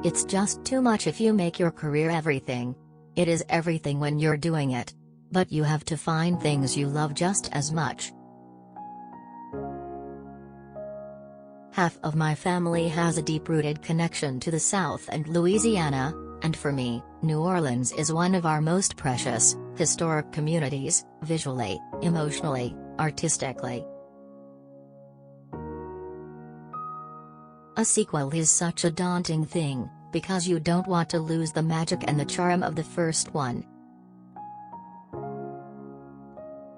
It's just too much if you make your career everything. It is everything when you're doing it. But you have to find things you love just as much. Half of my family has a deep-rooted connection to the South and Louisiana, and for me, New Orleans is one of our most precious, historic communities, visually, emotionally, artistically. A sequel is such a daunting thing, because you don't want to lose the magic and the charm of the first one.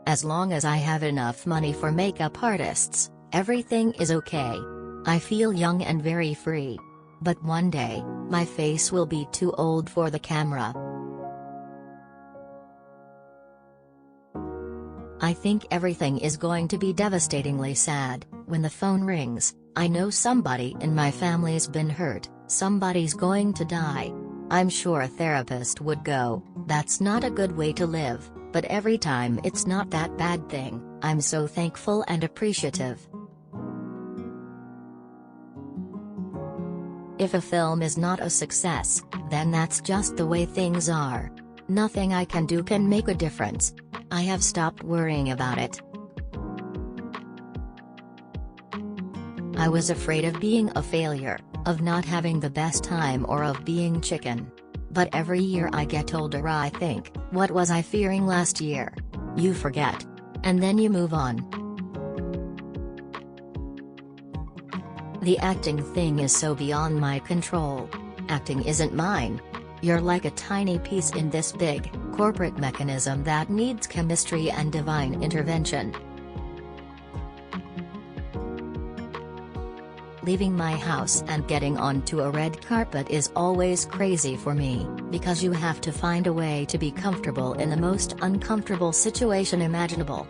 As long as I have enough money for makeup artists, everything is okay. I feel young and very free. But one day, my face will be too old for the camera. I think everything is going to be devastatingly sad. When the phone rings, I know somebody in my family's been hurt, somebody's going to die. I'm sure a therapist would go, "That's not a good way to live," but every time it's not that bad thing, I'm so thankful and appreciative. If a film is not a success, then that's just the way things are. Nothing I can do can make a difference. I have stopped worrying about it. I was afraid of being a failure, of not having the best time, or of being chicken. But every year I get older I think, what was I fearing last year? You forget. And then you move on. The acting thing is so beyond my control. Acting isn't mine. You're like a tiny piece in this big, corporate mechanism that needs chemistry and divine intervention. Leaving my house and getting onto a red carpet is always crazy for me, because you have to find a way to be comfortable in the most uncomfortable situation imaginable.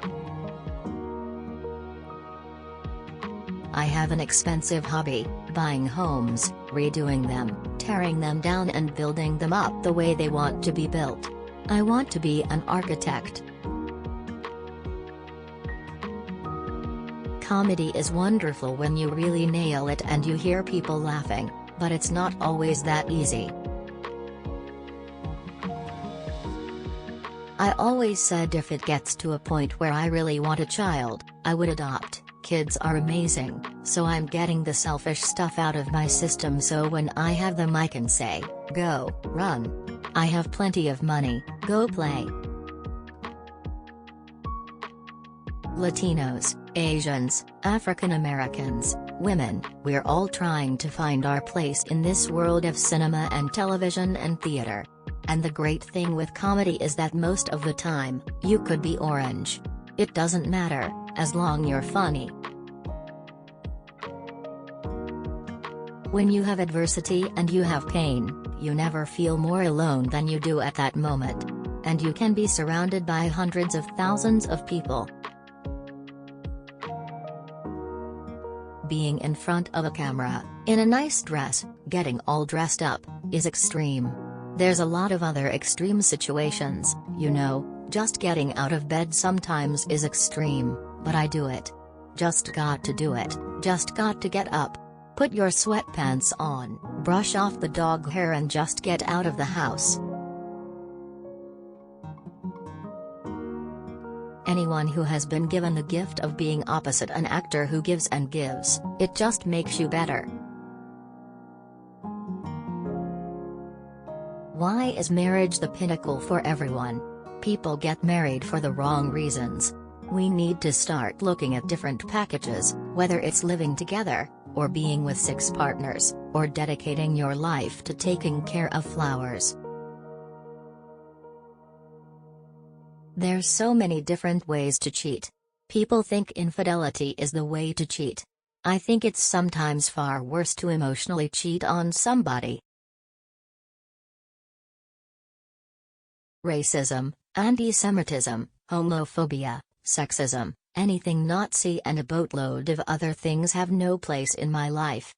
I have an expensive hobby, buying homes, redoing them, tearing them down and building them up the way they want to be built. I want to be an architect. Comedy is wonderful when you really nail it and you hear people laughing, but it's not always that easy. I always said if it gets to a point where I really want a child, I would adopt. Kids are amazing, so I'm getting the selfish stuff out of my system so when I have them I can say, "Go, run. I have plenty of money, go play." Latinos, Asians, African Americans, women, we're all trying to find our place in this world of cinema and television and theater. And the great thing with comedy is that most of the time, you could be orange. It doesn't matter, as long you're funny. When you have adversity and you have pain, you never feel more alone than you do at that moment. And you can be surrounded by hundreds of thousands of people. Being in front of a camera, in a nice dress, getting all dressed up, is extreme. There's a lot of other extreme situations, you know, just getting out of bed sometimes is extreme, but I do it. Just got to do it, just got to get up. Put your sweatpants on, brush off the dog hair and just get out of the house. Anyone who has been given the gift of being opposite an actor who gives and gives, it just makes you better. Why is marriage the pinnacle for everyone? People get married for the wrong reasons. We need to start looking at different packages, whether it's living together, or being with 6 partners, or dedicating your life to taking care of flowers. There's so many different ways to cheat. People think infidelity is the way to cheat. I think it's sometimes far worse to emotionally cheat on somebody. Racism, anti-Semitism, homophobia, sexism, anything Nazi and a boatload of other things have no place in my life.